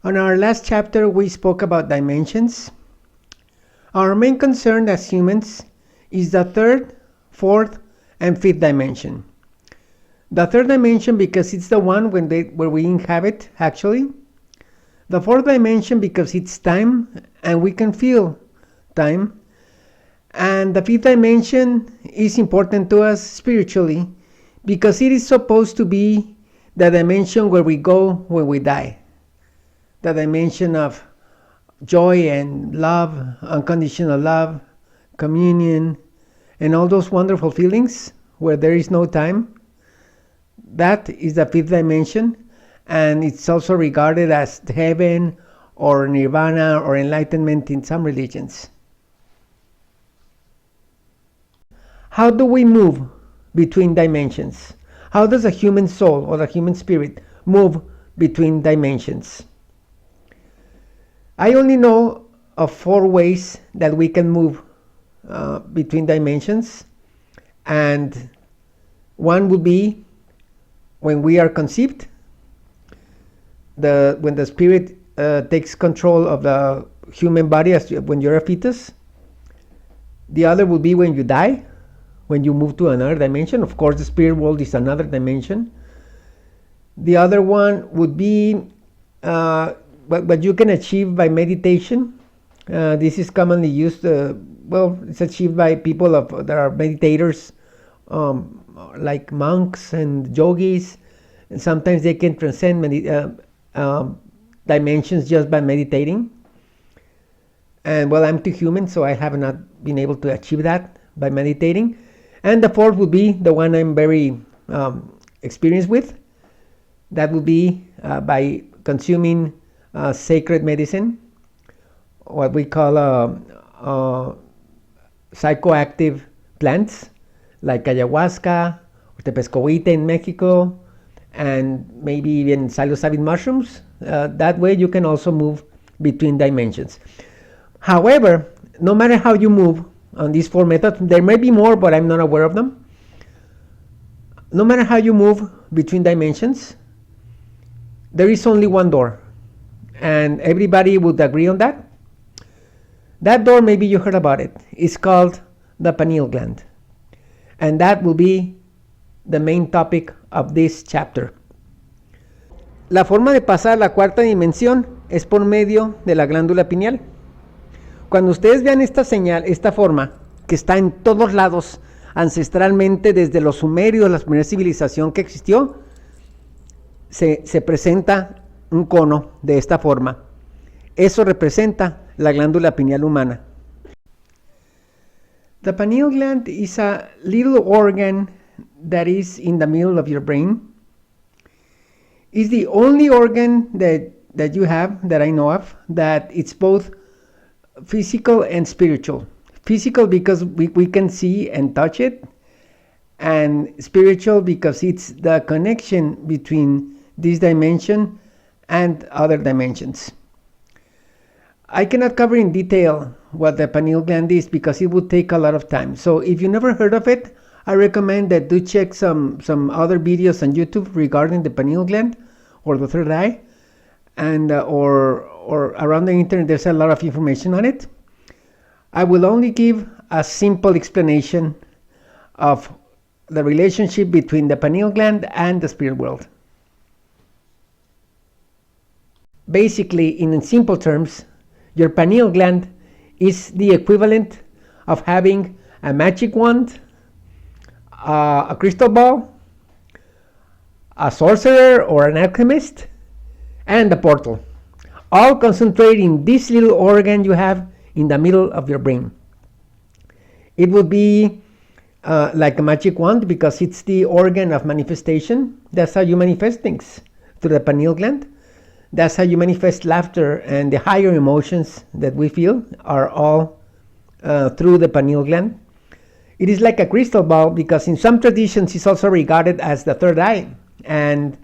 On our last chapter, we spoke about dimensions. Our main concern as humans is the third, fourth, and fifth dimension. The third dimension because it's the one where we inhabit, actually. The fourth dimension because it's time and we can feel time. And the fifth dimension is important to us spiritually because it is supposed to be the dimension where we go when we die. The dimension of joy and love, unconditional love, communion, and all those wonderful feelings where there is no time. That is the fifth dimension, and it's also regarded as heaven or nirvana or enlightenment in some religions. How do we move between dimensions? How does a human soul or the human spirit move between dimensions? I only know of 4 ways that we can move between dimensions, and one would be when we are conceived, when the spirit takes control of the human body when you're a fetus. The other would be when you die, when you move to another dimension. Of course, the spirit world is another dimension. The other one would be what you can achieve by meditation. This is commonly used, it's achieved by people that are meditators, like monks and yogis. And sometimes they can transcend dimensions just by meditating. And I'm too human, so I have not been able to achieve that by meditating. And the fourth would be the one I'm very experienced with. That would be by consuming sacred medicine, what we call psychoactive plants like ayahuasca or tepescohuite in Mexico, and maybe even psilocybin mushrooms. That way you can also move between dimensions. However, no matter how you move on these 4 methods, there may be more, but I'm not aware of them. No matter how you move between dimensions, there is only one door. And everybody would agree on that. That door, maybe you heard about it, is called the pineal gland. And that will be the main topic of this chapter. La forma de pasar a la cuarta dimensión es por medio de la glándula pineal. Cuando ustedes vean esta señal, esta forma, que está en todos lados, ancestralmente desde los sumerios, la primera civilización que existió, se presenta un cono de esta forma. Eso representa la glándula pineal humana. The pineal gland is a little organ that is in the middle of your brain. It's the only organ that you have, that I know of, that it's both physical and spiritual. Physical because we can see and touch it, and spiritual because it's the connection between this dimension and other dimensions. I cannot cover in detail what the pineal gland is because it would take a lot of time. So if you never heard of it, I recommend that do check some other videos on YouTube regarding the pineal gland or the third eye, and or around the internet there's a lot of information on it. I will only give a simple explanation of the relationship between the pineal gland and the spirit world. Basically, in simple terms, your pineal gland is the equivalent of having a magic wand, a crystal ball, a sorcerer or an alchemist, and a portal, all concentrated in this little organ you have in the middle of your brain. It would be like a magic wand because it's the organ of manifestation. That's how you manifest things, through the pineal gland. That's how you manifest laughter, and the higher emotions that we feel are all through the pineal gland. It is like a crystal ball because in some traditions it's also regarded as the third eye and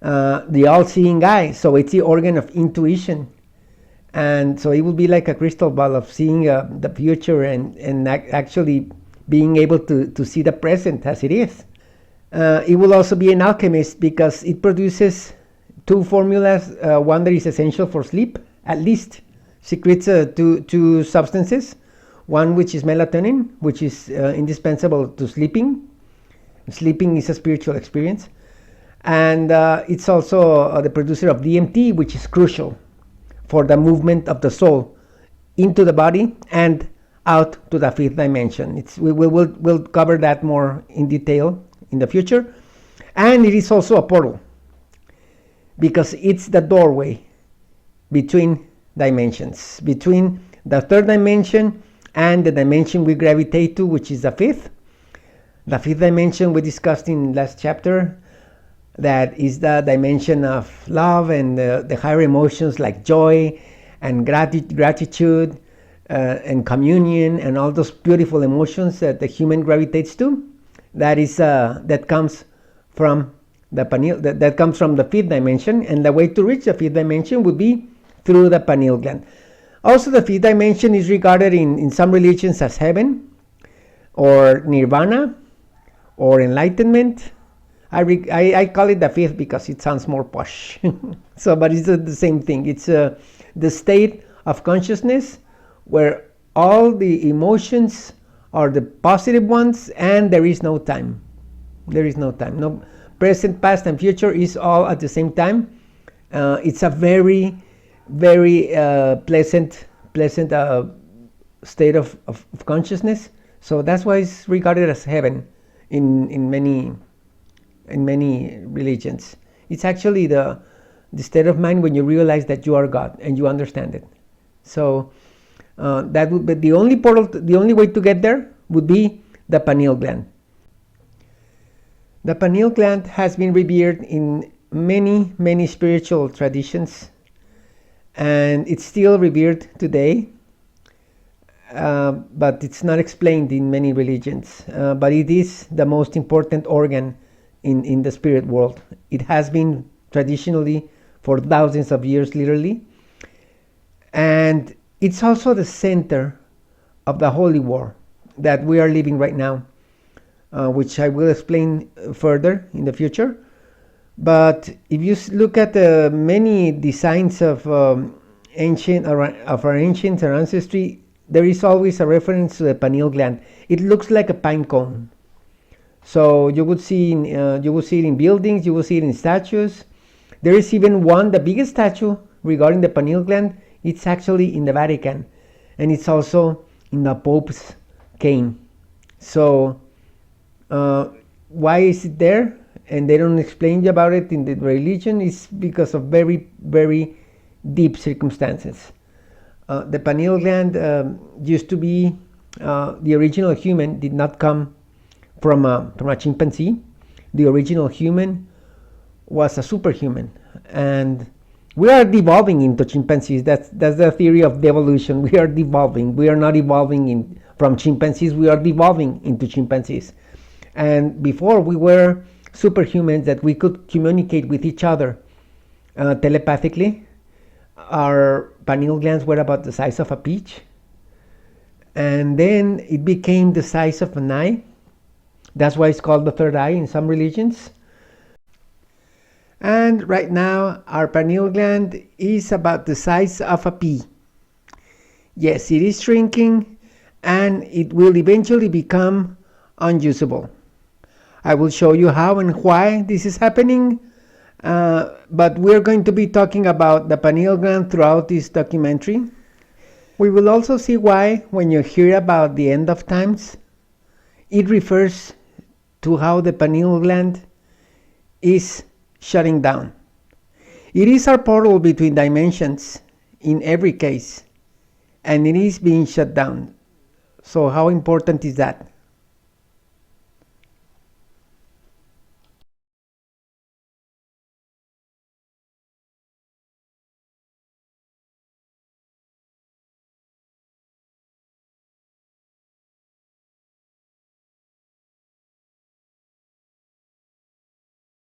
the all-seeing eye. So it's the organ of intuition. And so it will be like a crystal ball of seeing the future and actually being able to see the present as it is. It will also be an alchemist because it produces two formulas. One that is essential for sleep, at least secretes two substances. One which is melatonin, which is indispensable to sleeping. Sleeping is a spiritual experience. And it's also the producer of DMT, which is crucial for the movement of the soul into the body and out to the fifth dimension. We'll cover that more in detail in the future. And it is also a portal, because it's the doorway between dimensions, between the third dimension and the dimension we gravitate to, which is the fifth. The fifth dimension we discussed in last chapter, that is the dimension of love and the higher emotions like joy and gratitude and communion and all those beautiful emotions that the human gravitates to. That comes from the pineal, that comes from the fifth dimension, and the way to reach the fifth dimension would be through the pineal gland. Also, the fifth dimension is regarded in some religions as heaven or nirvana or enlightenment. I call it the fifth because it sounds more posh. But it's the same thing. It's the state of consciousness where all the emotions are the positive ones and there is no time. There is no time. No present, past, and future is all at the same time. It's a very, very pleasant state of consciousness. So that's why it's regarded as heaven in many religions. It's actually the state of mind when you realize that you are God and you understand it. So that would be the only portal. The only way to get there would be the pineal gland. The pineal gland has been revered in many spiritual traditions, and it's still revered today. But it's not explained in many religions. But it is the most important organ in the spirit world. It has been traditionally for thousands of years, literally. And it's also the center of the holy war that we are living right now, which I will explain further in the future. But if you look at the many designs of our ancient ancestry, there is always a reference to the pineal gland. It looks like a pine cone. So you will see it in buildings, you will see it in statues. There is even one, the biggest statue regarding the pineal gland. It's actually in the Vatican, and it's also in the Pope's cane. So why is it there? And they don't explain about it in the religion. It's because of very, very deep circumstances. The pineal gland used to be the original human did not come from a chimpanzee. The original human was a superhuman, and we are devolving into chimpanzees. That's the theory of devolution. We are devolving. We are not evolving from chimpanzees. We are devolving into chimpanzees. And before we were superhumans that we could communicate with each other telepathically. Our pineal glands were about the size of a peach, and then it became the size of an eye. That's why it's called the third eye in some religions. And right now our pineal gland is about the size of a pea. Yes, it is shrinking, and it will eventually become unusable. I will show you how and why this is happening. But we're going to be talking about the pineal gland throughout this documentary. We will also see why, when you hear about the end of times, it refers to how the pineal gland is shutting down. It is our portal between dimensions in every case, and it is being shut down. So how important is that?